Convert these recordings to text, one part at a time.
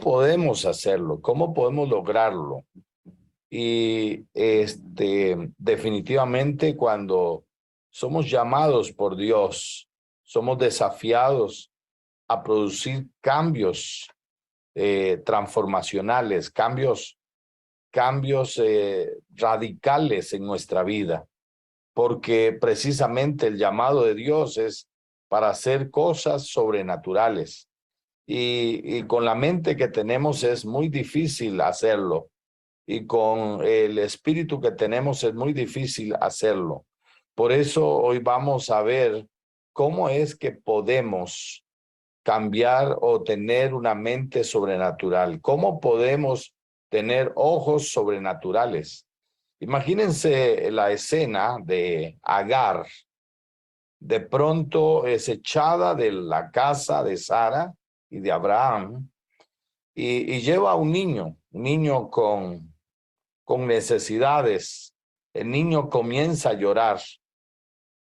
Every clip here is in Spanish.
podemos hacerlo? ¿Cómo podemos lograrlo? Y definitivamente cuando somos llamados por Dios, somos desafiados a producir cambios transformacionales, cambios radicales en nuestra vida, porque precisamente el llamado de Dios es para hacer cosas sobrenaturales. Y con la mente que tenemos es muy difícil hacerlo. Y con el espíritu que tenemos es muy difícil hacerlo. Por eso hoy vamos a ver cómo es que podemos cambiar o tener una mente sobrenatural. ¿Cómo podemos tener ojos sobrenaturales? Imagínense la escena de Agar. De pronto es echada de la casa de Sara y de Abraham y lleva a un niño con necesidades. El niño comienza a llorar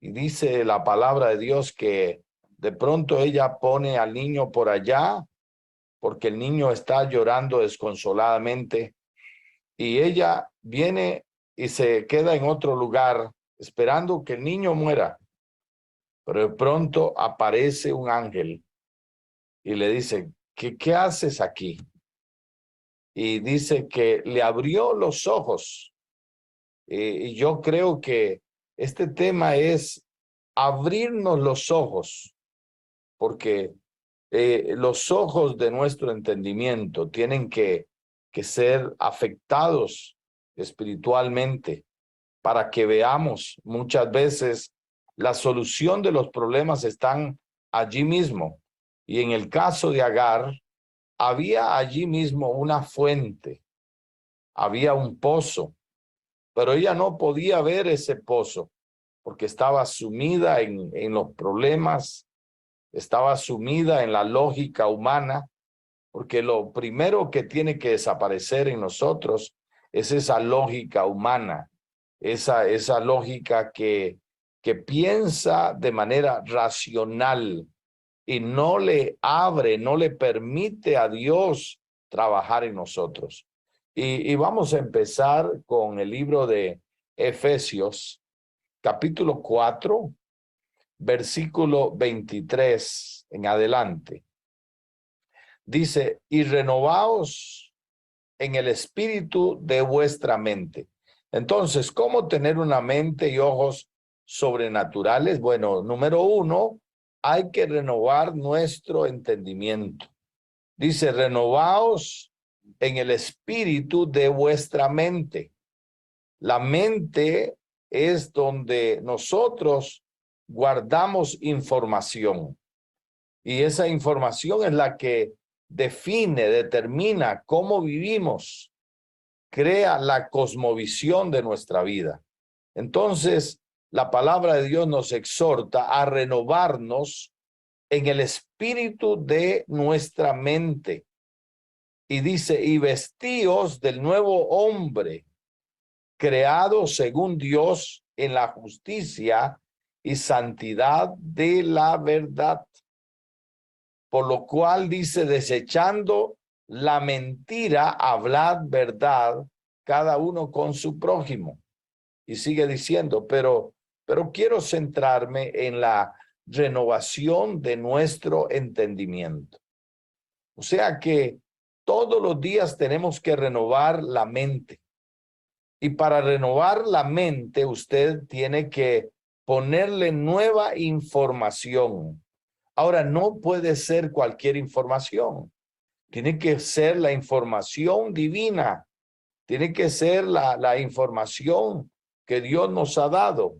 y dice la palabra de Dios que de pronto ella pone al niño por allá porque el niño está llorando desconsoladamente y ella viene y se queda en otro lugar esperando que el niño muera. Pero de pronto aparece un ángel y le dice, ¿qué haces aquí? Y dice que le abrió los ojos. Y yo creo que este tema es abrirnos los ojos, porque los ojos de nuestro entendimiento tienen que ser afectados espiritualmente para que veamos muchas veces la solución de los problemas están allí mismo. Y en el caso de Agar, había allí mismo una fuente, había un pozo, pero ella no podía ver ese pozo porque estaba sumida en los problemas, estaba sumida en la lógica humana, porque lo primero que tiene que desaparecer en nosotros es esa lógica humana, esa lógica que piensa de manera racional y no le abre, no le permite a Dios trabajar en nosotros. Y vamos a empezar con el libro de Efesios, capítulo 4, versículo 23 en adelante. Dice, y renovaos en el espíritu de vuestra mente. Entonces, ¿cómo tener una mente y ojos sobrenaturales? Bueno, número uno, hay que renovar nuestro entendimiento. Dice, renovaos en el espíritu de vuestra mente. La mente es donde nosotros guardamos información y esa información es la que define, determina cómo vivimos, crea la cosmovisión de nuestra vida. Entonces, la palabra de Dios nos exhorta a renovarnos en el espíritu de nuestra mente. Y dice, y vestíos del nuevo hombre, creado según Dios en la justicia y santidad de la verdad. Por lo cual dice, desechando la mentira, hablad verdad, cada uno con su prójimo. Y sigue diciendo, pero quiero centrarme en la renovación de nuestro entendimiento. O sea que todos los días tenemos que renovar la mente. Y para renovar la mente, usted tiene que ponerle nueva información. Ahora, no puede ser cualquier información. Tiene que ser la información divina. Tiene que ser la información que Dios nos ha dado.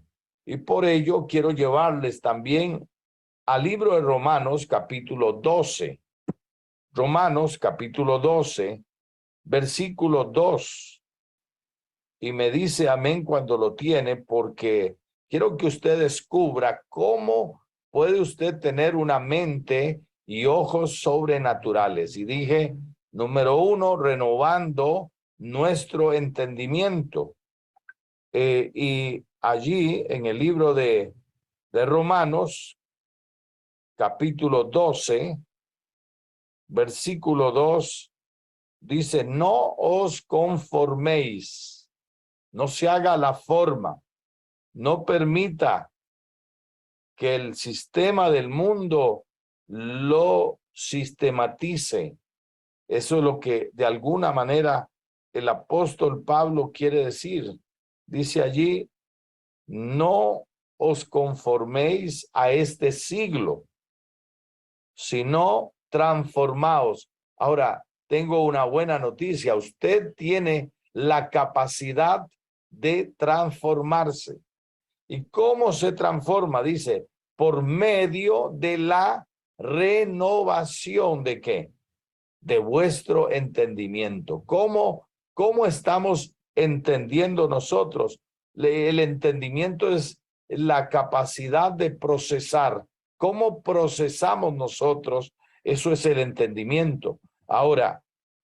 Y por ello quiero llevarles también al libro de Romanos, capítulo 12. Romanos, capítulo 12, versículo 2. Y me dice amén cuando lo tiene, porque quiero que usted descubra cómo puede usted tener una mente y ojos sobrenaturales. Y dije, número uno, renovando nuestro entendimiento. Y allí en el libro de Romanos, capítulo 12, versículo 2, dice, no os conforméis, no se haga la forma, no permita que el sistema del mundo lo sistematice. Eso es lo que de alguna manera el apóstol Pablo quiere decir. Dice allí, no os conforméis a este siglo, sino transformaos. Ahora, tengo una buena noticia. Usted tiene la capacidad de transformarse. ¿Y cómo se transforma? Dice, por medio de la renovación ¿de qué? De vuestro entendimiento. ¿Cómo estamos entendiendo nosotros? El entendimiento es la capacidad de procesar. ¿Cómo procesamos nosotros? Eso es el entendimiento. Ahora,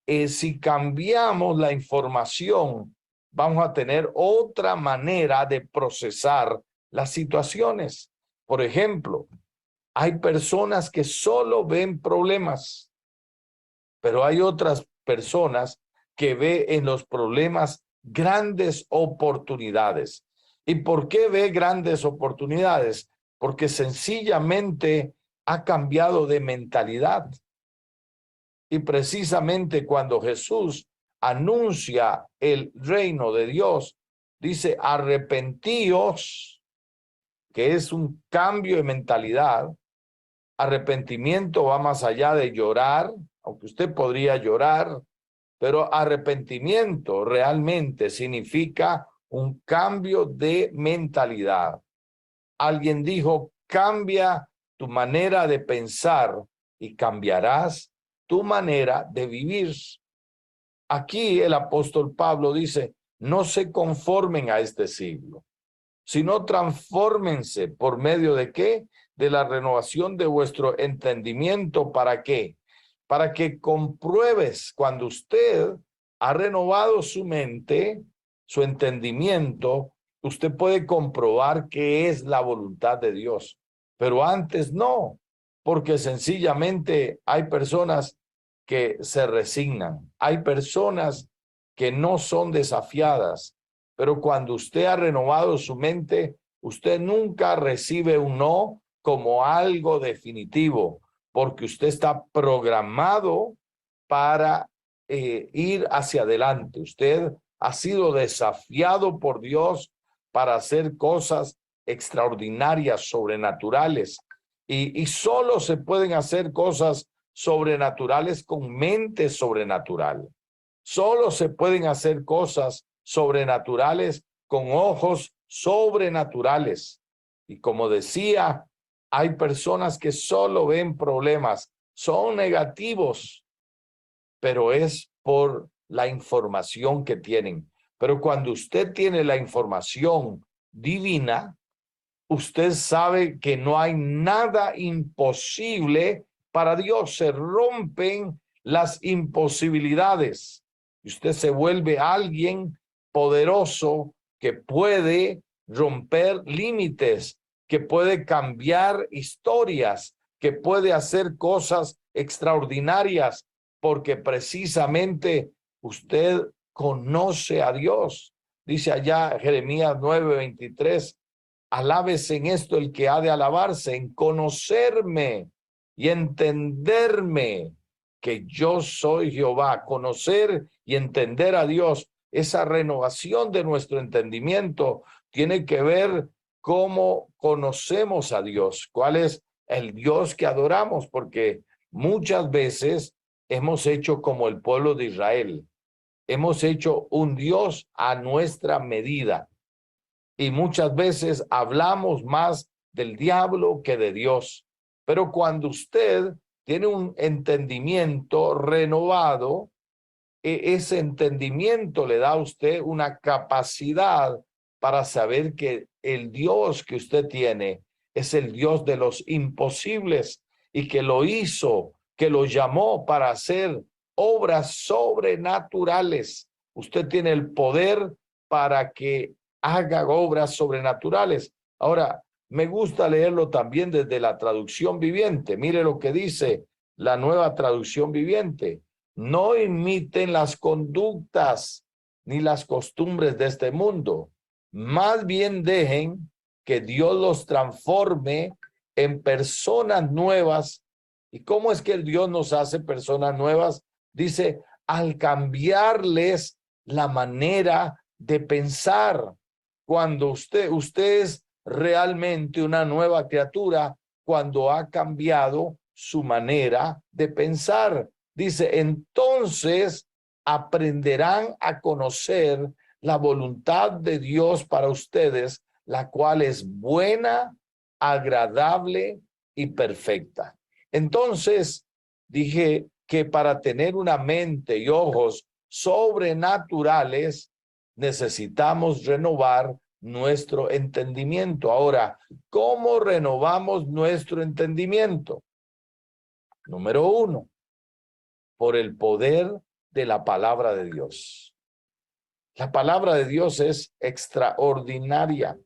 si cambiamos la información, vamos a tener otra manera de procesar las situaciones. Por ejemplo, hay personas que solo ven problemas, pero hay otras personas que ven en los problemas grandes oportunidades. ¿Y por qué ve grandes oportunidades? Porque sencillamente ha cambiado de mentalidad. Y precisamente cuando Jesús anuncia el reino de Dios, dice arrepentíos, que es un cambio de mentalidad. Arrepentimiento va más allá de llorar, aunque usted podría llorar, pero arrepentimiento realmente significa un cambio de mentalidad. Alguien dijo, cambia tu manera de pensar y cambiarás tu manera de vivir. Aquí el apóstol Pablo dice, no se conformen a este siglo, sino transfórmense por medio de ¿qué? De la renovación de vuestro entendimiento. ¿Para qué? Para que compruebes cuando usted ha renovado su mente, su entendimiento, usted puede comprobar qué es la voluntad de Dios. Pero antes no, porque sencillamente hay personas que se resignan, hay personas que no son desafiadas, pero cuando usted ha renovado su mente, usted nunca recibe un no como algo definitivo, porque usted está programado para ir hacia adelante. Usted ha sido desafiado por Dios para hacer cosas extraordinarias, sobrenaturales, y solo se pueden hacer cosas sobrenaturales con mente sobrenatural. Solo se pueden hacer cosas sobrenaturales con ojos sobrenaturales. Y como decía, hay personas que solo ven problemas, son negativos, pero es por la información que tienen. Pero cuando usted tiene la información divina, usted sabe que no hay nada imposible para Dios. Se rompen las imposibilidades. Usted se vuelve alguien poderoso que puede romper límites, que puede cambiar historias, que puede hacer cosas extraordinarias, porque precisamente usted conoce a Dios. Dice allá Jeremías 9:23, alábese en esto el que ha de alabarse, en conocerme y entenderme que yo soy Jehová. Conocer y entender a Dios, esa renovación de nuestro entendimiento tiene que ver cómo conocemos a Dios, cuál es el Dios que adoramos, porque muchas veces hemos hecho como el pueblo de Israel, hemos hecho un Dios a nuestra medida. Y muchas veces hablamos más del diablo que de Dios. Pero cuando usted tiene un entendimiento renovado, ese entendimiento le da a usted una capacidad para saber que el Dios que usted tiene es el Dios de los imposibles y que lo hizo, que lo llamó para hacer obras sobrenaturales. Usted tiene el poder para que haga obras sobrenaturales. Ahora, me gusta leerlo también desde la traducción viviente. Mire lo que dice la nueva traducción viviente. no imiten las conductas ni las costumbres de este mundo. Más bien dejen que Dios los transforme en personas nuevas. ¿Y cómo es que el Dios nos hace personas nuevas? Dice, al cambiarles la manera de pensar. Cuando usted es realmente una nueva criatura, cuando ha cambiado su manera de pensar. Dice, entonces aprenderán a conocer la voluntad de Dios para ustedes, la cual es buena, agradable y perfecta. Entonces, dije que para tener una mente y ojos sobrenaturales, necesitamos renovar nuestro entendimiento. Ahora, ¿cómo renovamos nuestro entendimiento? Número uno, por el poder de la palabra de Dios. La palabra de Dios es extraordinaria.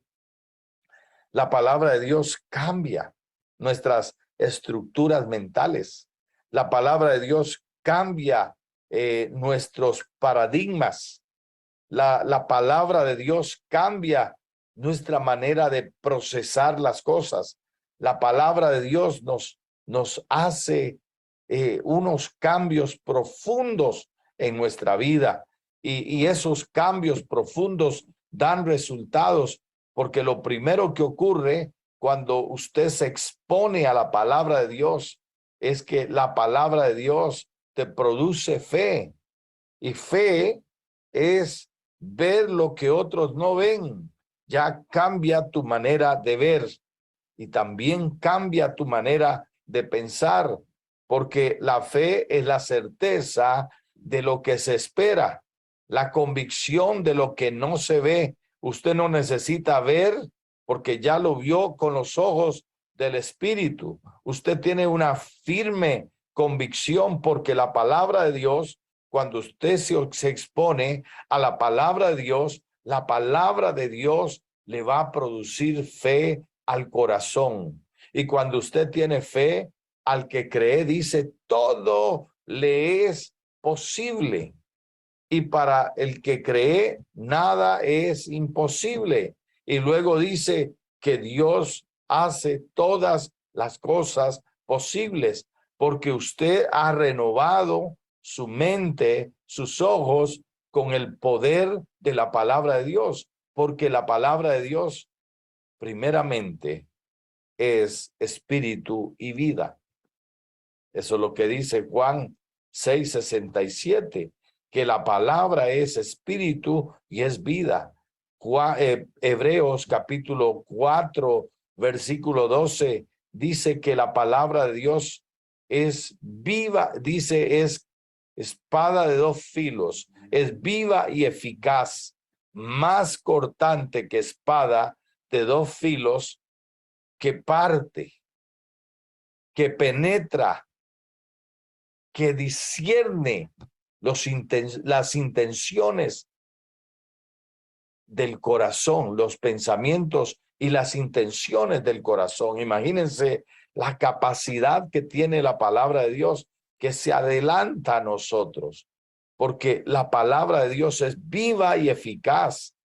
La palabra de Dios cambia nuestras estructuras mentales. La palabra de Dios cambia nuestros paradigmas. La palabra de Dios cambia nuestra manera de procesar las cosas. La palabra de Dios nos hace unos cambios profundos en nuestra vida y esos cambios profundos dan resultados porque lo primero que ocurre cuando usted se expone a la palabra de Dios es que la palabra de Dios te produce fe y fe es ver lo que otros no ven. Ya cambia tu manera de ver y también cambia tu manera de pensar, porque la fe es la certeza de lo que se espera, la convicción de lo que no se ve. Usted no necesita ver porque ya lo vio con los ojos del Espíritu. Usted tiene una firme convicción porque la palabra de Dios, cuando usted se expone a la palabra de Dios, la palabra de Dios le va a producir fe al corazón. Y cuando usted tiene fe, al que cree, dice, todo le es posible. Y para el que cree, nada es imposible. Y luego dice que Dios hace todas las cosas posibles, porque usted ha renovado su mente, sus ojos, con el poder de la palabra de Dios, porque la palabra de Dios, primeramente, es espíritu y vida. Eso es lo que dice Juan 6:67, que la palabra es espíritu y es vida. Hebreos capítulo 4, versículo 12, dice que la palabra de Dios es viva, dice es espada de dos filos, es viva y eficaz, más cortante que espada de dos filos, que parte, que penetra, que discierne las intenciones del corazón, los pensamientos y las intenciones del corazón. Imagínense la capacidad que tiene la palabra de Dios, que se adelanta a nosotros, porque la palabra de Dios es viva y eficaz.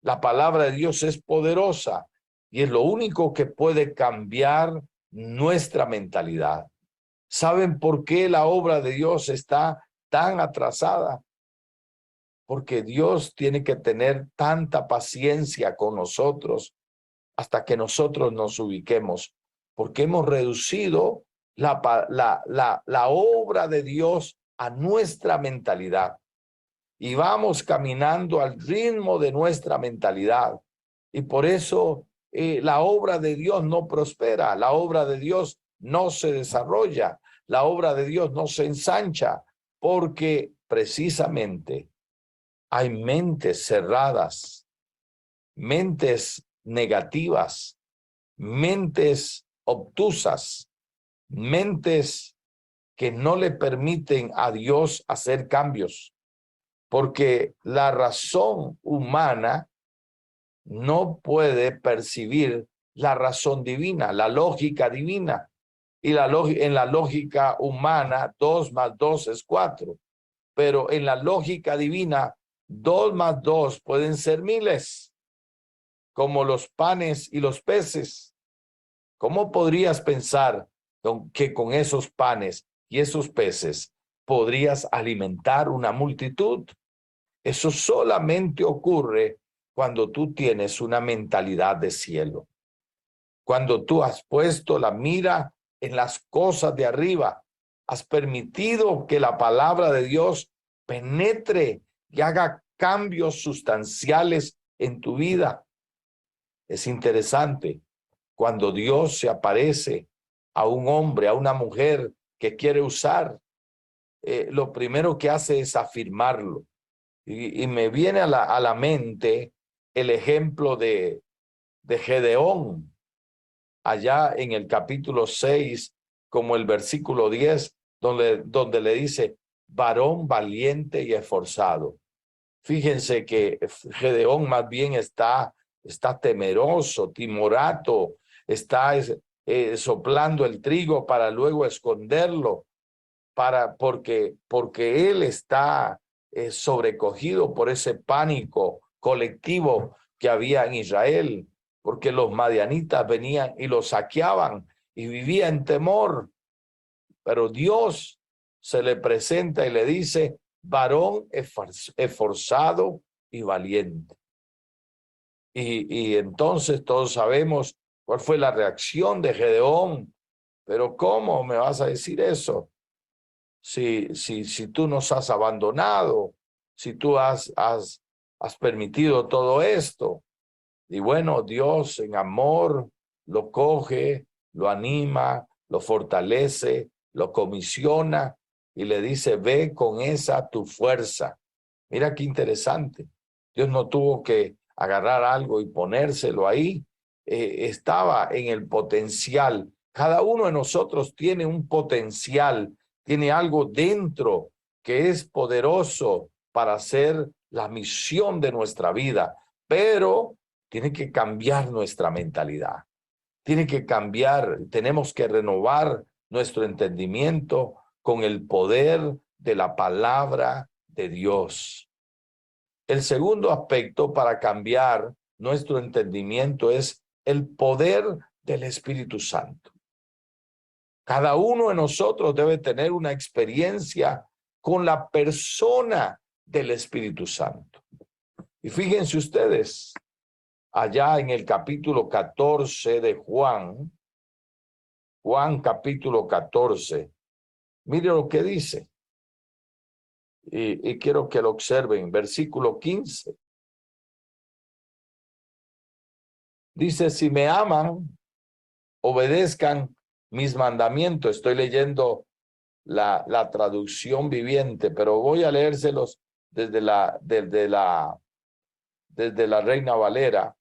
La palabra de Dios es poderosa y es lo único que puede cambiar nuestra mentalidad. ¿Saben por qué la obra de Dios está tan atrasada? Porque Dios tiene que tener tanta paciencia con nosotros hasta que nosotros nos ubiquemos, porque hemos reducido la obra de Dios a nuestra mentalidad y vamos caminando al ritmo de nuestra mentalidad. Y por eso la obra de Dios no prospera, la obra de Dios no se desarrolla, la obra de Dios no se ensancha, porque precisamente hay mentes cerradas, mentes negativas, mentes obtusas, mentes que no le permiten a Dios hacer cambios, porque la razón humana no puede percibir la razón divina, la lógica divina. Y en la lógica humana, 2 más 2 es 4. Pero en la lógica divina, 2 más 2 pueden ser miles, como los panes y los peces. ¿Cómo podrías pensar que con esos panes y esos peces podrías alimentar una multitud? Eso solamente ocurre cuando tú tienes una mentalidad de cielo. Cuando tú has puesto la mira en las cosas de arriba, has permitido que la palabra de Dios penetre y haga cambios sustanciales en tu vida. Es interesante cuando Dios se aparece a un hombre, a una mujer que quiere usar, lo primero que hace es afirmarlo. Y me viene a la mente el ejemplo de Gedeón, allá en el capítulo 6, como el versículo 10, donde le dice, varón valiente y esforzado. Fíjense que Gedeón más bien está temeroso, timorato, está soplando el trigo para luego esconderlo, porque él está sobrecogido por ese pánico colectivo que había en Israel, porque los madianitas venían y lo saqueaban y vivía en temor. Pero Dios se le presenta y le dice, varón esforzado y valiente. Y entonces todos sabemos cuál fue la reacción de Gedeón. Pero ¿cómo me vas a decir eso? Si tú nos has abandonado, si tú has permitido todo esto. Y bueno, Dios en amor lo coge, lo anima, lo fortalece, lo comisiona y le dice, ve con esa tu fuerza. Mira qué interesante. Dios no tuvo que agarrar algo y ponérselo ahí. Estaba en el potencial. Cada uno de nosotros tiene un potencial, tiene algo dentro que es poderoso para hacer la misión de nuestra vida, pero tiene que cambiar nuestra mentalidad. Tiene que cambiar, tenemos que renovar nuestro entendimiento con el poder de la palabra de Dios. El segundo aspecto para cambiar nuestro entendimiento es el poder del Espíritu Santo. Cada uno de nosotros debe tener una experiencia con la persona del Espíritu Santo. Y fíjense ustedes, allá en el capítulo 14 de Juan capítulo 14, mire lo que dice. Y quiero que lo observen, versículo 15. Dice, si me aman, obedezcan mis mandamientos. Estoy leyendo la traducción viviente, pero voy a leérselos desde la Reina Valera.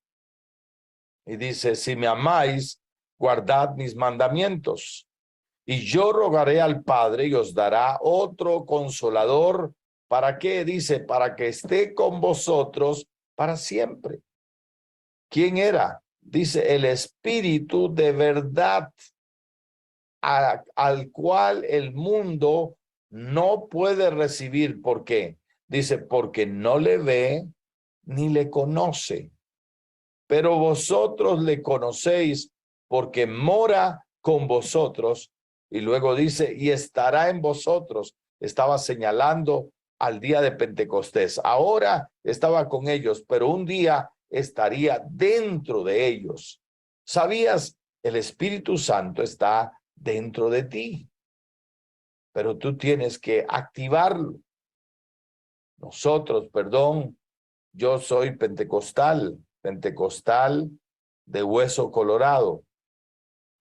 Y dice, si me amáis, guardad mis mandamientos. Y yo rogaré al Padre y os dará otro consolador. ¿Para qué? Dice, para que esté con vosotros para siempre. ¿Quién era? Dice, el Espíritu de verdad, al cual el mundo no puede recibir. ¿Por qué? Dice, porque no le ve ni le conoce. Pero vosotros le conocéis porque mora con vosotros. Y luego dice, y estará en vosotros. Estaba señalando al día de Pentecostés. Ahora estaba con ellos, pero un día estaría dentro de ellos. ¿Sabías? El Espíritu Santo está dentro de ti, pero tú tienes que activarlo. Nosotros, perdón, yo soy pentecostal de hueso colorado.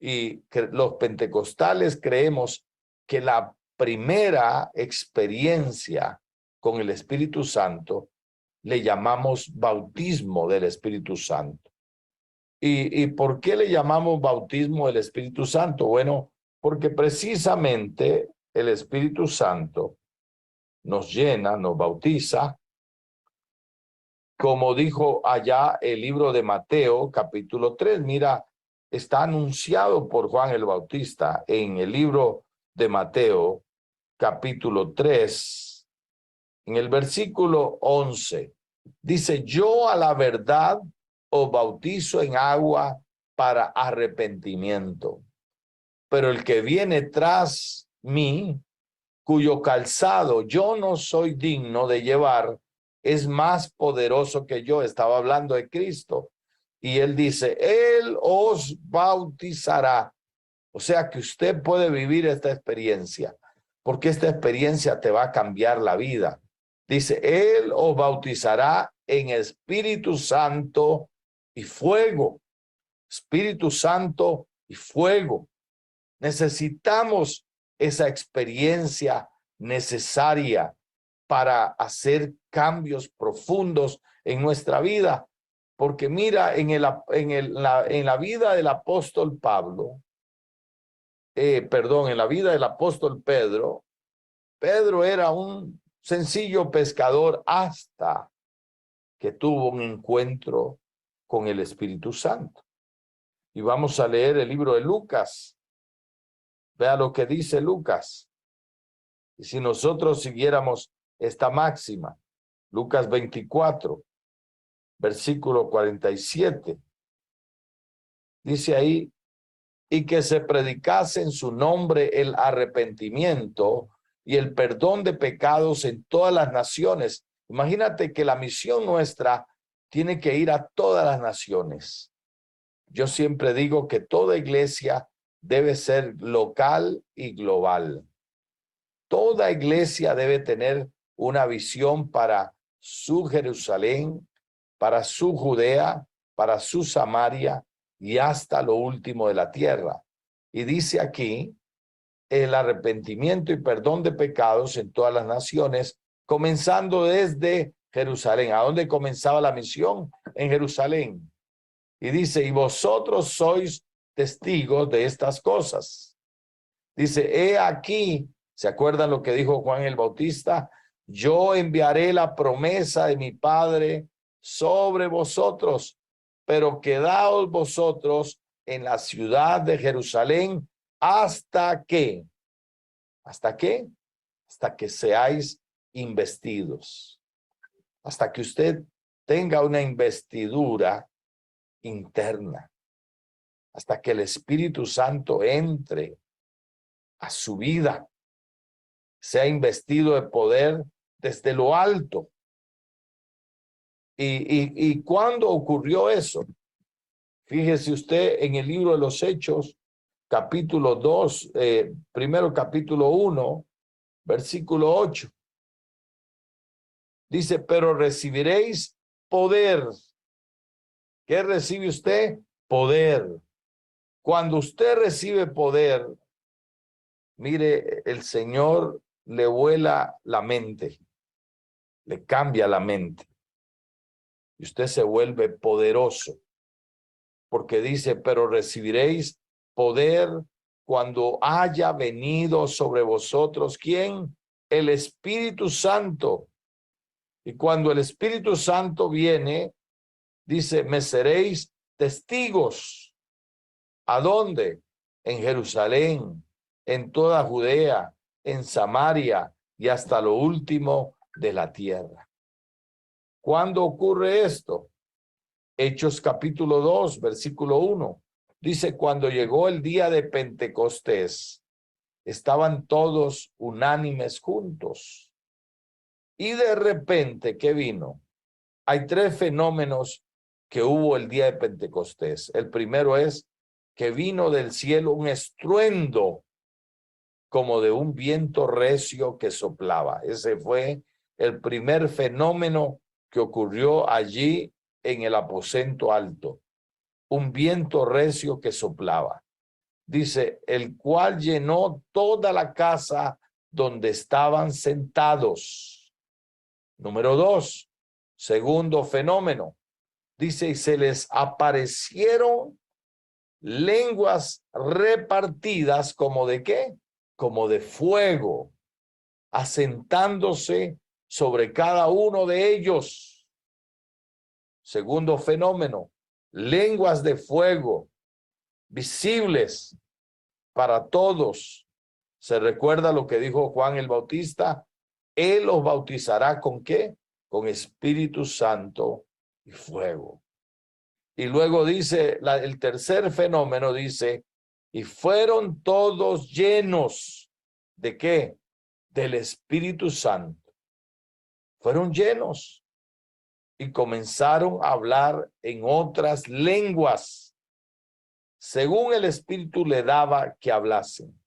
Y los pentecostales creemos que la primera experiencia con el Espíritu Santo le llamamos bautismo del Espíritu Santo. ¿Y por qué le llamamos bautismo del Espíritu Santo? Bueno, porque precisamente el Espíritu Santo nos llena, nos bautiza, como dijo allá el libro de Mateo, capítulo 3. Mira está anunciado por Juan el Bautista en el libro de Mateo, capítulo 3, en el versículo 11. Dice, yo a la verdad os bautizo en agua para arrepentimiento, pero el que viene tras mí, cuyo calzado yo no soy digno de llevar, es más poderoso que yo. Estaba hablando de Cristo. Y él dice, él os bautizará. O sea que usted puede vivir esta experiencia, porque esta experiencia te va a cambiar la vida. Dice, él os bautizará en Espíritu Santo y fuego. Espíritu Santo y fuego. Necesitamos esa experiencia necesaria para hacer cambios profundos en nuestra vida. Porque mira, en la vida del apóstol Pablo, en la vida del apóstol Pedro, Pedro era un sencillo pescador hasta que tuvo un encuentro con el Espíritu Santo. Y vamos a leer el libro de Lucas. Vea lo que dice Lucas. Y si nosotros siguiéramos esta máxima, Lucas 24, versículo 47, dice ahí, y que se predicase en su nombre el arrepentimiento y el perdón de pecados en todas las naciones. Imagínate que la misión nuestra tiene que ir a todas las naciones. Yo siempre digo que toda iglesia debe ser local y global. Toda iglesia debe tener una visión para su Jerusalén, para su Judea, para su Samaria y hasta lo último de la tierra. Y dice aquí, el arrepentimiento y perdón de pecados en todas las naciones, comenzando desde Jerusalén. ¿A dónde comenzaba la misión? En Jerusalén. Y dice, y vosotros sois testigos de estas cosas. Dice, he aquí, ¿se acuerdan lo que dijo Juan el Bautista? Yo enviaré la promesa de mi Padre sobre vosotros, pero quedaos vosotros en la ciudad de Jerusalén hasta que, ¿hasta qué? Hasta que seáis investidos, hasta que usted tenga una investidura interna, hasta que el Espíritu Santo entre a su vida, sea investido de poder desde lo alto. ¿Y cuándo ocurrió eso? Fíjese usted en el libro de los Hechos, capítulo 2, primero capítulo 1, versículo 8. Dice, pero recibiréis poder. ¿Qué recibe usted? Poder. Cuando usted recibe poder, mire, el Señor le vuela la mente, le cambia la mente. Y usted se vuelve poderoso. Porque dice, pero recibiréis poder cuando haya venido sobre vosotros, ¿quién? El Espíritu Santo. Y cuando el Espíritu Santo viene, dice, me seréis testigos. ¿A dónde? En Jerusalén, en toda Judea, en Samaria y hasta lo último de la tierra. ¿Cuándo ocurre esto? Hechos capítulo 2, versículo 1. Dice, cuando llegó el día de Pentecostés, estaban todos unánimes juntos. Y de repente, ¿qué vino? Hay tres fenómenos que hubo el día de Pentecostés. El primero es que vino del cielo un estruendo como de un viento recio que soplaba. Ese fue el primer fenómeno que ocurrió allí en el aposento alto. Un viento recio que soplaba. Dice, el cual llenó toda la casa donde estaban sentados. Número 2, segundo fenómeno. Dice, y se les aparecieron lenguas repartidas como de ¿qué? Como de fuego, asentándose sobre cada uno de ellos. Segundo fenómeno, lenguas de fuego visibles para todos. ¿Se recuerda lo que dijo Juan el Bautista? Él los bautizará ¿con qué? Con Espíritu Santo y fuego. Y luego dice, el tercer fenómeno dice, y fueron todos llenos ¿de qué? Del Espíritu Santo. Fueron llenos y comenzaron a hablar en otras lenguas, según el Espíritu le daba que hablasen.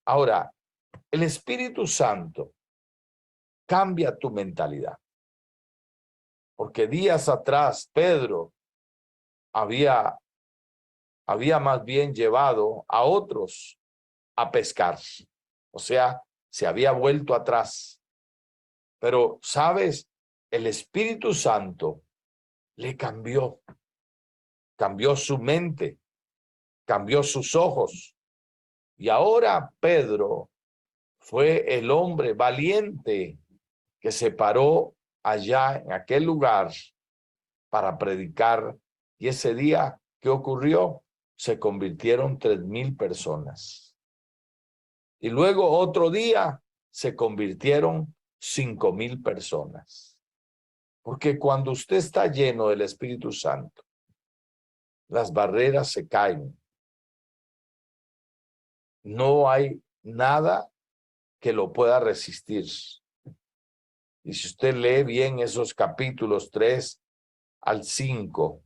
Ahora, el Espíritu Santo cambia tu mentalidad. Porque días atrás Pedro había más bien llevado a otros a pescar. O sea, se había vuelto atrás. Pero, ¿sabes? El Espíritu Santo le cambió su mente, cambió sus ojos. Y ahora Pedro fue el hombre valiente que se paró allá en aquel lugar para predicar. Y ese día, ¿qué ocurrió? Se convirtieron 3,000 personas. Y luego otro día se convirtieron 5,000 personas. Porque cuando usted está lleno del Espíritu Santo, las barreras se caen. No hay nada que lo pueda resistir. Y si usted lee bien esos capítulos 3 al 5,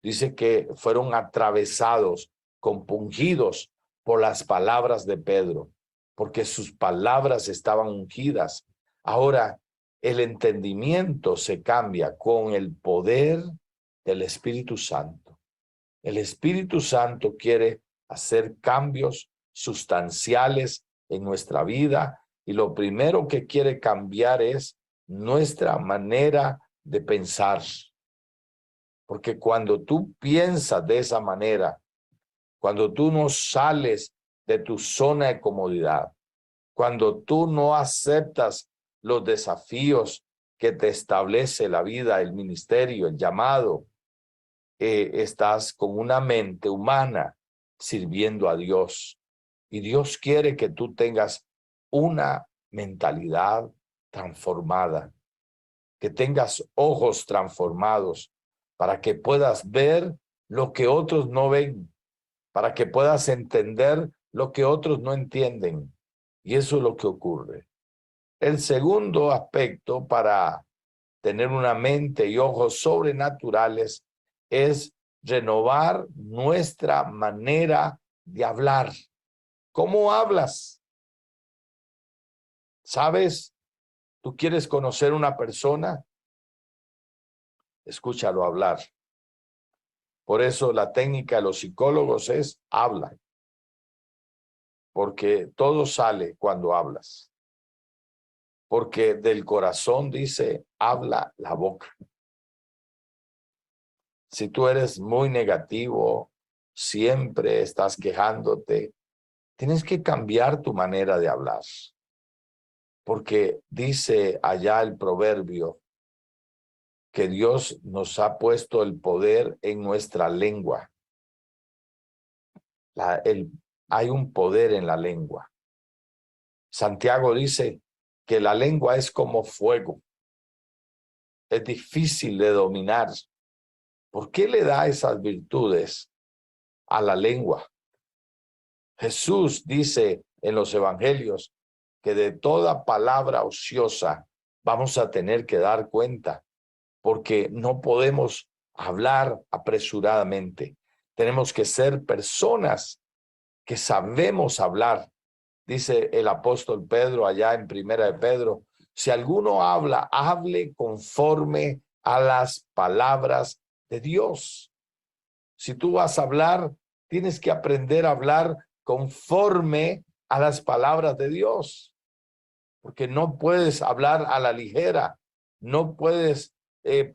dice que fueron atravesados, compungidos por las palabras de Pedro, porque sus palabras estaban ungidas. Ahora, el entendimiento se cambia con el poder del Espíritu Santo. El Espíritu Santo quiere hacer cambios sustanciales en nuestra vida y lo primero que quiere cambiar es nuestra manera de pensar. Porque cuando tú piensas de esa manera, cuando tú no sales de tu zona de comodidad, cuando tú no aceptas los desafíos que te establece la vida, el ministerio, el llamado, estás con una mente humana sirviendo a Dios. Y Dios quiere que tú tengas una mentalidad transformada, que tengas ojos transformados para que puedas ver lo que otros no ven, para que puedas entender lo que otros no entienden. Y eso es lo que ocurre. El segundo aspecto para tener una mente y ojos sobrenaturales es renovar nuestra manera de hablar. ¿Cómo hablas? ¿Sabes? ¿Tú quieres conocer una persona? Escúchalo hablar. Por eso la técnica de los psicólogos es habla. Porque todo sale cuando hablas. Porque del corazón dice, habla la boca. Si tú eres muy negativo, siempre estás quejándote, tienes que cambiar tu manera de hablar. Porque dice allá el proverbio que Dios nos ha puesto el poder en nuestra lengua. Hay un poder en la lengua. Santiago dice que la lengua es como fuego. Es difícil de dominar. ¿Por qué le da esas virtudes a la lengua? Jesús dice en los evangelios que de toda palabra ociosa vamos a tener que dar cuenta, porque no podemos hablar apresuradamente. Tenemos que ser personas que sabemos hablar. Dice el apóstol Pedro allá en Primera de Pedro, si alguno habla, hable conforme a las palabras de Dios. Si tú vas a hablar, tienes que aprender a hablar conforme a las palabras de Dios, porque no puedes hablar a la ligera, no puedes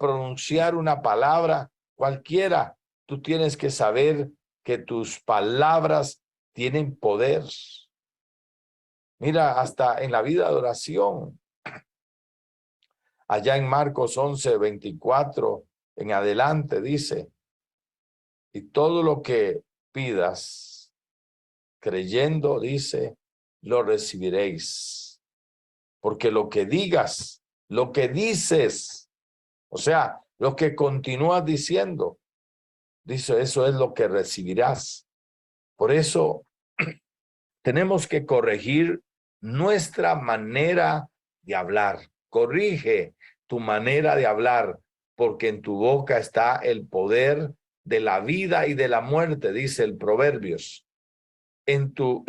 pronunciar una palabra cualquiera. Tú tienes que saber que tus palabras tienen poder. Mira, hasta en la vida de oración, allá en Marcos 11:24 en adelante dice, y todo lo que pidas, creyendo, dice, lo recibiréis. Porque lo que digas, lo que dices, o sea, lo que continúas diciendo, dice, eso es lo que recibirás. Por eso tenemos que corregir nuestra manera de hablar. Corrige tu manera de hablar, porque en tu boca está el poder de la vida y de la muerte, dice el Proverbios. En tu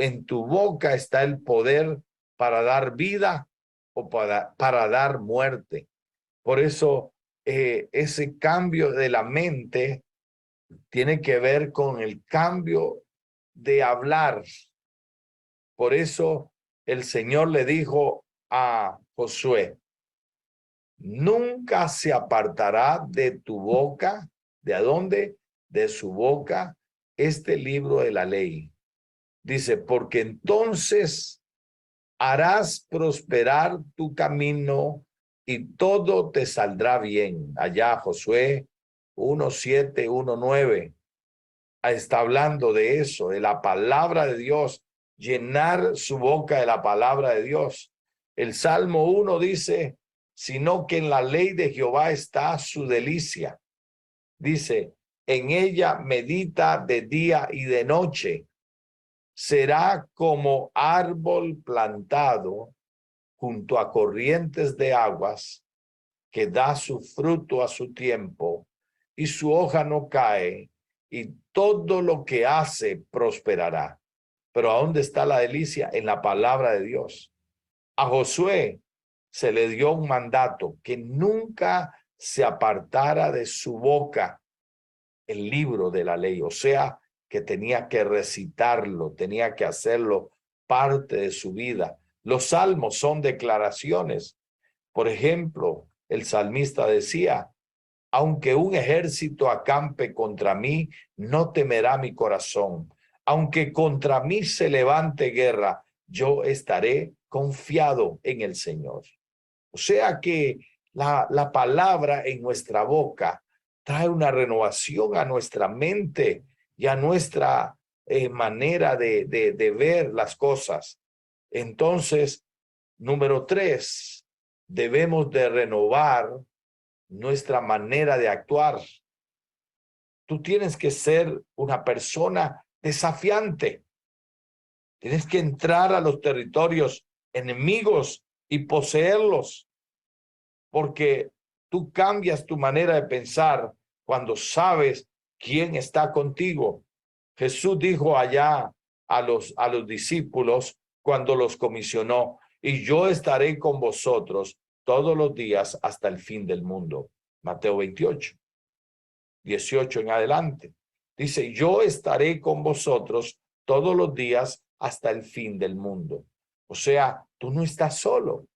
boca está el poder para dar vida o para dar muerte. Por eso ese cambio de la mente tiene que ver con el cambio de hablar. Por eso el Señor le dijo a Josué, nunca se apartará de tu boca, ¿de a dónde? De su boca, este libro de la ley. Dice, porque entonces harás prosperar tu camino y todo te saldrá bien. Allá Josué 1:7, 1:9 está hablando de eso, de la palabra de Dios, llenar su boca de la palabra de Dios. El Salmo 1 dice, sino que en la ley de Jehová está su delicia. Dice, en ella medita de día y de noche. Será como árbol plantado junto a corrientes de aguas, que da su fruto a su tiempo, y su hoja no cae, y todo lo que hace prosperará. Pero ¿a dónde está la delicia? En la palabra de Dios. A Josué se le dio un mandato que nunca se apartara de su boca el libro de la ley, o sea, que tenía que recitarlo, tenía que hacerlo parte de su vida. Los salmos son declaraciones. Por ejemplo, el salmista decía, aunque un ejército acampe contra mí, no temerá mi corazón. Aunque contra mí se levante guerra, yo estaré confiado en el Señor. O sea que la palabra en nuestra boca trae una renovación a nuestra mente y a nuestra manera de ver las cosas. Entonces, número 3, debemos de renovar nuestra manera de actuar. Tú tienes que ser una persona desafiante. Tienes que entrar a los territorios enemigos y poseerlos, porque tú cambias tu manera de pensar cuando sabes quién está contigo. Jesús dijo allá a los discípulos cuando los comisionó, y yo estaré con vosotros todos los días hasta el fin del mundo. Mateo 28, 18 en adelante. Dice, yo estaré con vosotros todos los días hasta el fin del mundo. O sea, tú no estás solo.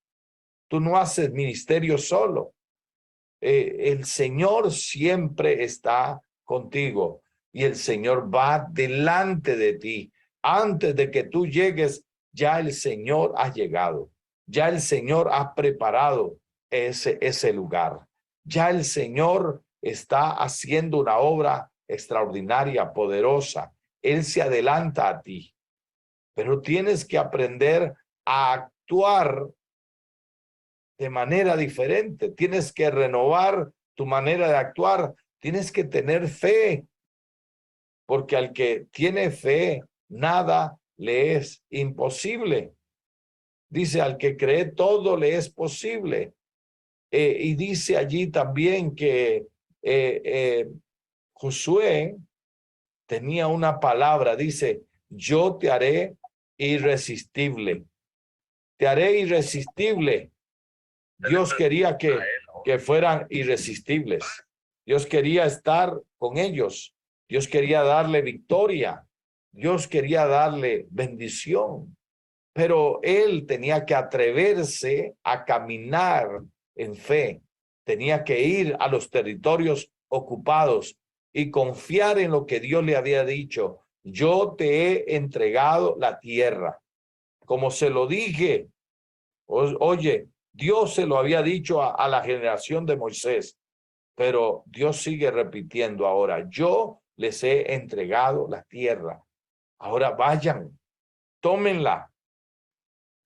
Tú no haces ministerio solo. El Señor siempre está contigo y el Señor va delante de ti. Antes de que tú llegues, ya el Señor ha llegado. Ya el Señor ha preparado ese lugar. Ya el Señor está haciendo una obra extraordinaria, poderosa. Él se adelanta a ti, pero tienes que aprender a actuar de manera diferente. Tienes que renovar tu manera de actuar. Tienes que tener fe, porque al que tiene fe, nada le es imposible. Dice, al que cree, todo le es posible. Y dice allí también que Josué tenía una palabra, dice, yo te haré irresistible. Te haré irresistible. Dios quería que fueran irresistibles. Dios quería estar con ellos. Dios quería darle victoria. Dios quería darle bendición. Pero él tenía que atreverse a caminar en fe. Tenía que ir a los territorios ocupados y confiar en lo que Dios le había dicho. Yo te he entregado la tierra. Como se lo dije, oye, Dios se lo había dicho a la generación de Moisés, pero Dios sigue repitiendo ahora, yo les he entregado la tierra. Ahora vayan, tómenla.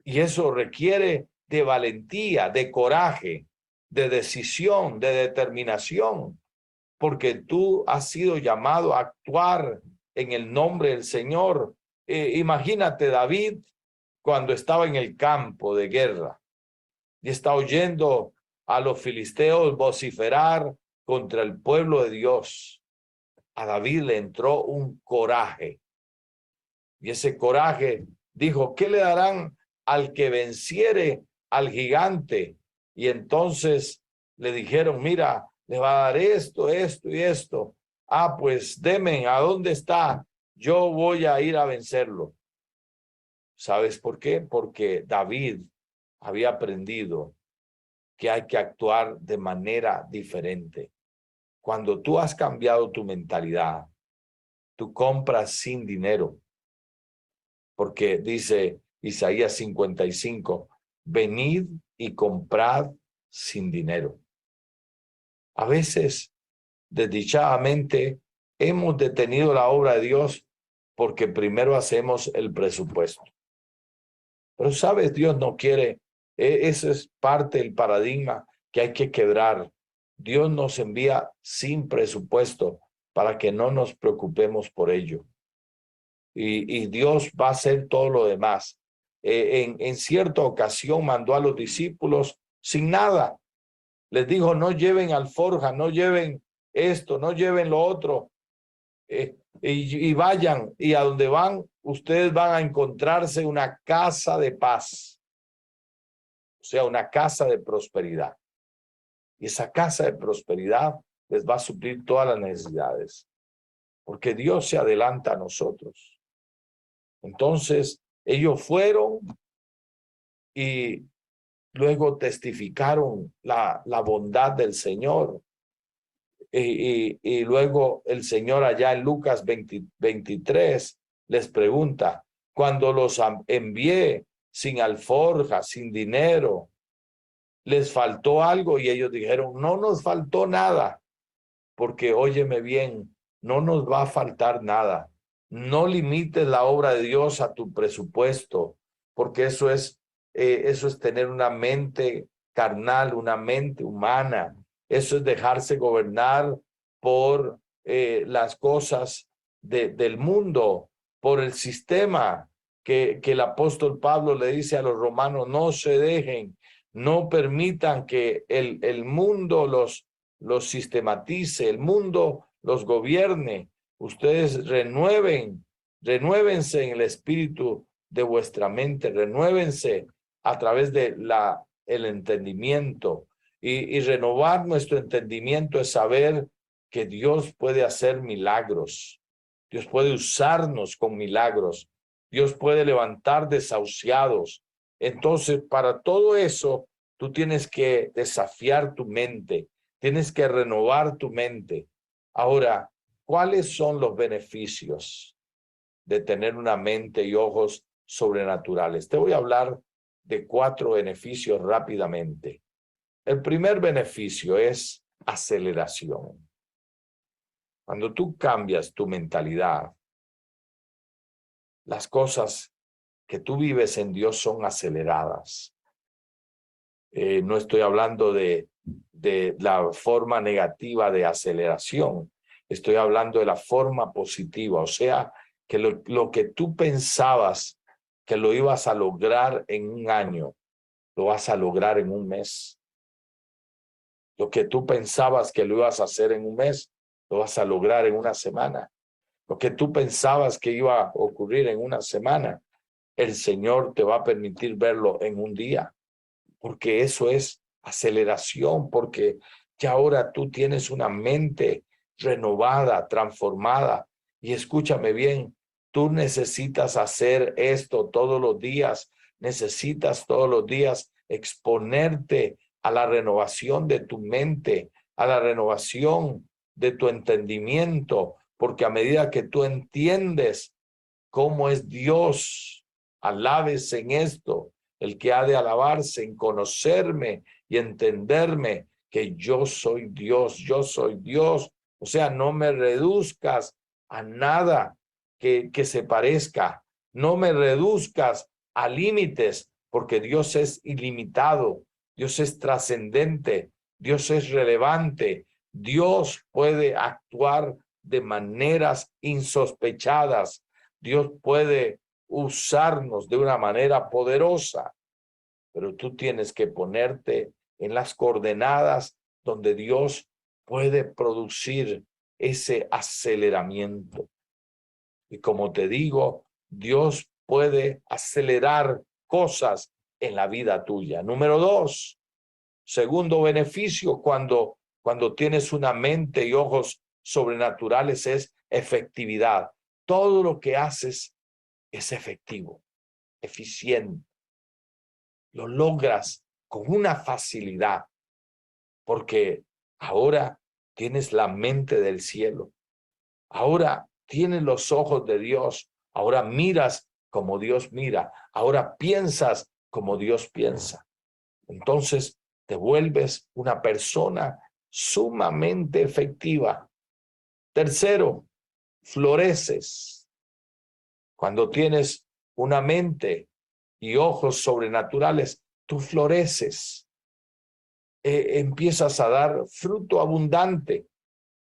Y eso requiere de valentía, de coraje, de decisión, de determinación, porque tú has sido llamado a actuar en el nombre del Señor. Imagínate David cuando estaba en el campo de guerra y está oyendo a los filisteos vociferar contra el pueblo de Dios. A David le entró un coraje y ese coraje dijo, ¿qué le darán al que venciere al gigante? Y entonces le dijeron, mira, le va a dar esto, esto y esto. Ah, pues deme, ¿a dónde está? Yo voy a ir a vencerlo. ¿Sabes por qué? Porque David había aprendido que hay que actuar de manera diferente. Cuando tú has cambiado tu mentalidad, tú compras sin dinero, porque dice Isaías 55, venid y comprad sin dinero. A veces, desdichadamente, hemos detenido la obra de Dios porque primero hacemos el presupuesto. Pero sabes, Dios no quiere, eso es parte del paradigma que hay que quebrar. Dios nos envía sin presupuesto para que no nos preocupemos por ello. Y Dios va a hacer todo lo demás. En cierta ocasión mandó a los discípulos sin nada. Les dijo, no lleven alforja, no lleven esto, no lleven lo otro. Y vayan, y a donde van, ustedes van a encontrarse una casa de paz. O sea, una casa de prosperidad. Y esa casa de prosperidad les va a suplir todas las necesidades. Porque Dios se adelanta a nosotros. Entonces, ellos fueron y luego testificaron la bondad del Señor. Y luego el Señor allá en Lucas 23 les pregunta, cuando los envié sin alforja, sin dinero, ¿les faltó algo? Y ellos dijeron, no nos faltó nada, porque óyeme bien, no nos va a faltar nada. No limites la obra de Dios a tu presupuesto, porque eso es tener una mente carnal, una mente humana. Eso es dejarse gobernar por las cosas del mundo, por el sistema que el apóstol Pablo le dice a los romanos, no se dejen, no permitan que el mundo los sistematice, el mundo los gobierne. Ustedes renuévense en el espíritu de vuestra mente, renuévense a través de el entendimiento. Y renovar nuestro entendimiento es saber que Dios puede hacer milagros. Dios puede usarnos con milagros. Dios puede levantar desahuciados. Entonces, para todo eso, tú tienes que desafiar tu mente. Tienes que renovar tu mente. Ahora, ¿cuáles son los beneficios de tener una mente y ojos sobrenaturales? Te voy a hablar de 4 beneficios rápidamente. El primer beneficio es aceleración. Cuando tú cambias tu mentalidad, las cosas que tú vives en Dios son aceleradas. No estoy hablando de la forma negativa de aceleración. Estoy hablando de la forma positiva, o sea, que lo que tú pensabas que lo ibas a lograr en un año, lo vas a lograr en un mes. Lo que tú pensabas que lo ibas a hacer en un mes, lo vas a lograr en una semana. Lo que tú pensabas que iba a ocurrir en una semana, el Señor te va a permitir verlo en un día, porque eso es aceleración, porque ya ahora tú tienes una mente renovada, transformada. Y escúchame bien, tú necesitas hacer esto todos los días, necesitas todos los días exponerte a la renovación de tu mente, a la renovación de tu entendimiento, porque a medida que tú entiendes cómo es Dios, alabes en esto, el que ha de alabarse en conocerme y entenderme que yo soy Dios, yo soy Dios. O sea, no me reduzcas a nada que se parezca. No me reduzcas a límites, porque Dios es ilimitado, Dios es trascendente, Dios es relevante, Dios puede actuar de maneras insospechadas, Dios puede usarnos de una manera poderosa, pero tú tienes que ponerte en las coordenadas donde Dios puede producir ese aceleramiento. Y como te digo, Dios puede acelerar cosas en la vida tuya. Número 2, segundo beneficio cuando tienes una mente y ojos sobrenaturales es efectividad. Todo lo que haces es efectivo, eficiente. Lo logras con una facilidad, porque ahora tienes la mente del cielo. Ahora tienes los ojos de Dios. Ahora miras como Dios mira. Ahora piensas como Dios piensa. Entonces te vuelves una persona sumamente efectiva. Tercero, floreces. Cuando tienes una mente y ojos sobrenaturales, tú floreces. Empiezas a dar fruto abundante,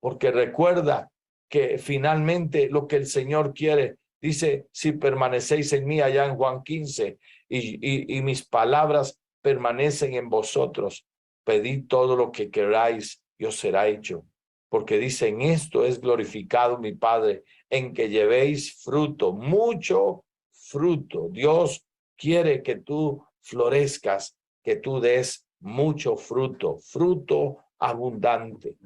porque recuerda que finalmente lo que el Señor quiere, dice, si permanecéis en mí, allá en Juan 15, y mis palabras permanecen en vosotros, pedid todo lo que queráis y os será hecho, porque dice, en esto es glorificado mi Padre, en que llevéis fruto, mucho fruto. Dios quiere que tú florezcas, que tú des mucho fruto, fruto abundante,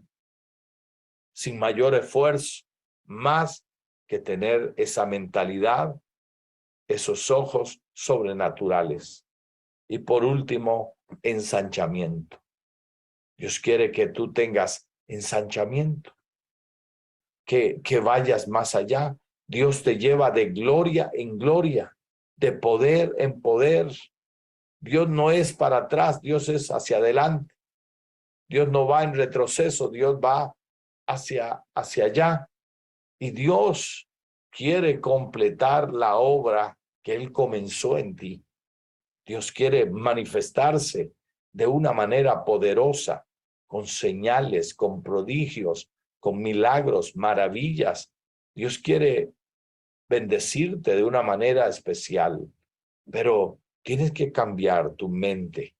sin mayor esfuerzo, más que tener esa mentalidad, esos ojos sobrenaturales. Y por último, ensanchamiento. Dios quiere que tú tengas ensanchamiento, que vayas más allá. Dios te lleva de gloria en gloria, de poder en poder. Dios no es para atrás, Dios es hacia adelante. Dios no va en retroceso, Dios va hacia allá. Y Dios quiere completar la obra que Él comenzó en ti. Dios quiere manifestarse de una manera poderosa, con señales, con prodigios, con milagros, maravillas. Dios quiere bendecirte de una manera especial, pero tienes que cambiar tu mente.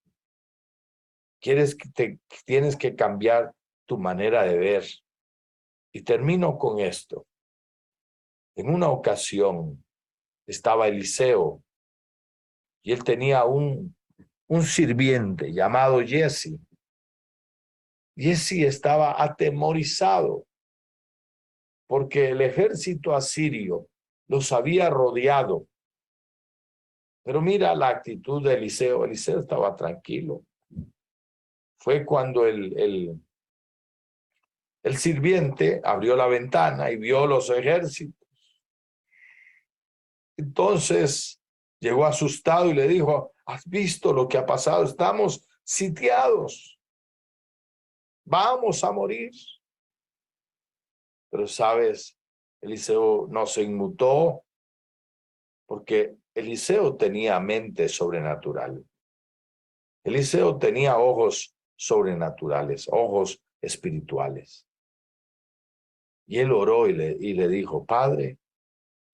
Tienes que cambiar tu manera de ver. Y termino con esto. En una ocasión estaba Eliseo y él tenía un sirviente llamado Jesse. Jesse estaba atemorizado porque el ejército asirio los había rodeado. Pero mira la actitud de Eliseo. Eliseo estaba tranquilo. Fue cuando el sirviente abrió la ventana y vio los ejércitos. Entonces llegó asustado y le dijo, ¿has visto lo que ha pasado? Estamos sitiados. Vamos a morir. Pero sabes, Eliseo no se inmutó porque Eliseo tenía mente sobrenatural. Eliseo tenía ojos sobrenaturales, ojos espirituales. Y él oró y le dijo, Padre,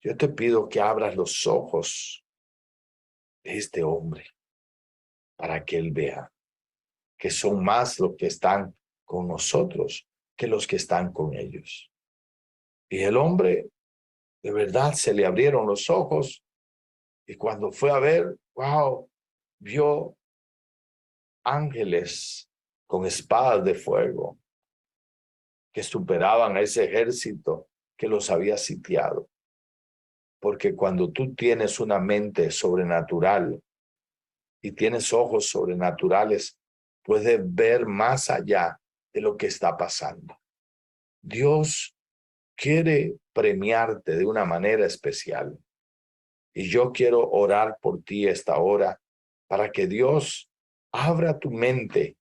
yo te pido que abras los ojos de este hombre para que él vea que son más los que están con nosotros que los que están con ellos. Y el hombre, de verdad, se le abrieron los ojos y cuando fue a ver, wow, vio ángeles con espadas de fuego que superaban a ese ejército que los había sitiado. Porque cuando tú tienes una mente sobrenatural y tienes ojos sobrenaturales, puedes ver más allá de lo que está pasando. Dios quiere premiarte de una manera especial. Y yo quiero orar por ti esta hora para que Dios abra tu mente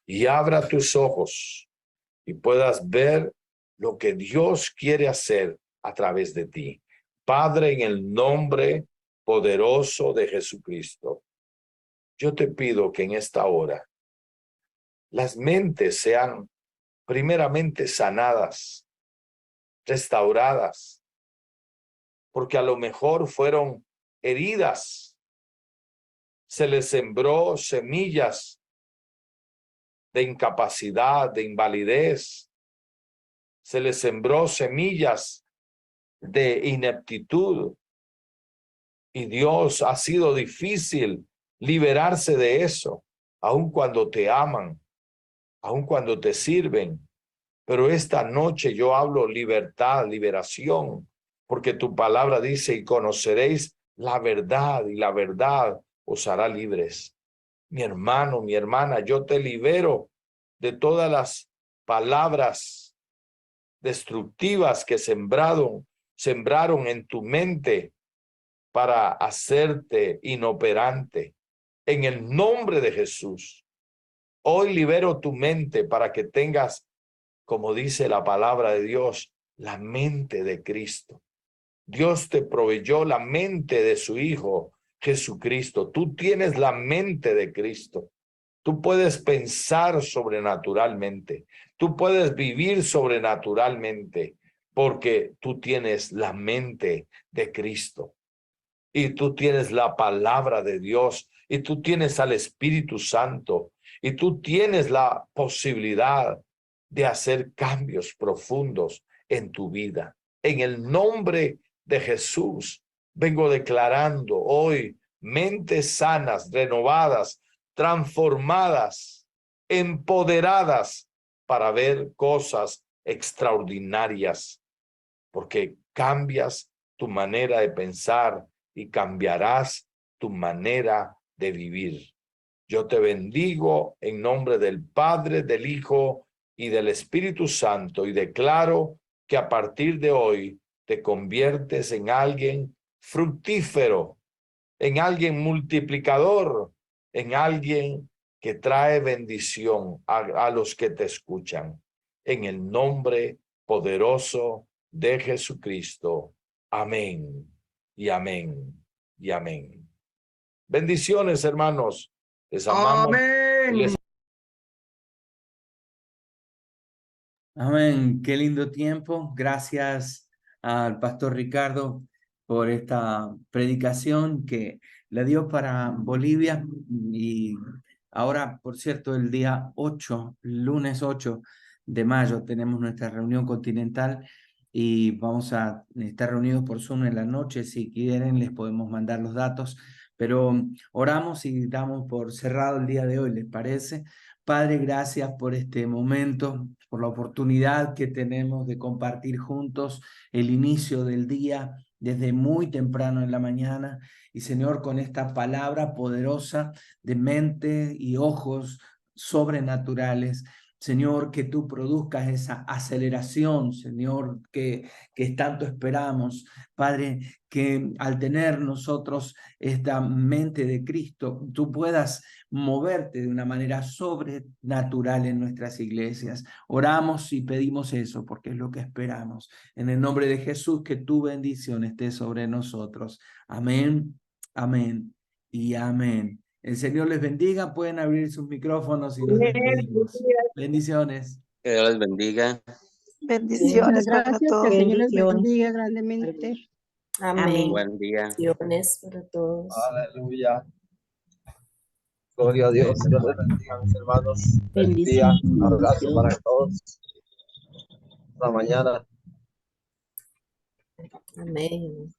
y abra tus ojos y puedas ver lo que Dios quiere hacer a través de ti. Padre, en el nombre poderoso de Jesucristo, yo te pido que en esta hora las mentes sean primeramente sanadas, restauradas, porque a lo mejor fueron heridas, se les sembró semillas de incapacidad, de invalidez, se les sembró semillas de ineptitud, y Dios, ha sido difícil liberarse de eso, aun cuando te aman, aun cuando te sirven. Pero esta noche yo hablo libertad, liberación, porque tu palabra dice, y conoceréis la verdad, y la verdad os hará libres. Mi hermano, mi hermana, yo te libero de todas las palabras destructivas que sembraron en tu mente para hacerte inoperante. En el nombre de Jesús, hoy libero tu mente para que tengas, como dice la palabra de Dios, la mente de Cristo. Dios te proveyó la mente de su Hijo Jesucristo. Tú tienes la mente de Cristo. Tú puedes pensar sobrenaturalmente. Tú puedes vivir sobrenaturalmente porque tú tienes la mente de Cristo. Y tú tienes la palabra de Dios. Y tú tienes al Espíritu Santo. Y tú tienes la posibilidad de hacer cambios profundos en tu vida. En el nombre de Jesús, vengo declarando hoy mentes sanas, renovadas, transformadas, empoderadas para ver cosas extraordinarias, porque cambias tu manera de pensar y cambiarás tu manera de vivir. Yo te bendigo en nombre del Padre, del Hijo y del Espíritu Santo, y declaro que a partir de hoy te conviertes en alguien fructífero, en alguien multiplicador, en alguien que trae bendición a los que te escuchan. En el nombre poderoso de Jesucristo. Amén y amén y amén. Bendiciones, hermanos. Les amamos. Amén. Amén. Qué lindo tiempo. Gracias al pastor Ricardo por esta predicación que le dio para Bolivia. Y ahora, por cierto, el día 8, lunes 8 de mayo, tenemos nuestra reunión continental y vamos a estar reunidos por Zoom en la noche. Si quieren, les podemos mandar los datos, pero oramos y damos por cerrado el día de hoy, ¿les parece? Padre, gracias por este momento, por la oportunidad que tenemos de compartir juntos el inicio del día desde muy temprano en la mañana. Y Señor, con esta palabra poderosa de mente y ojos sobrenaturales, Señor, que tú produzcas esa aceleración, Señor, que tanto esperamos. Padre, que al tener nosotros esta mente de Cristo, tú puedas moverte de una manera sobrenatural en nuestras iglesias. Oramos y pedimos eso porque es lo que esperamos. En el nombre de Jesús, que tu bendición esté sobre nosotros. Amén, amén y amén. El Señor les bendiga. Pueden abrir sus micrófonos y nos despedimos. Bendiciones. Que Dios les bendiga. Bendiciones para Gracias, que el todos. Señor les Bendiciones. bendiga grandemente. Amén. Buen día. Bendiciones para todos. Aleluya. Gloria a Dios. Dios les bendiga, mis hermanos. Feliz día. Bendiciones. Abrazo para todos. Hasta mañana. Amén.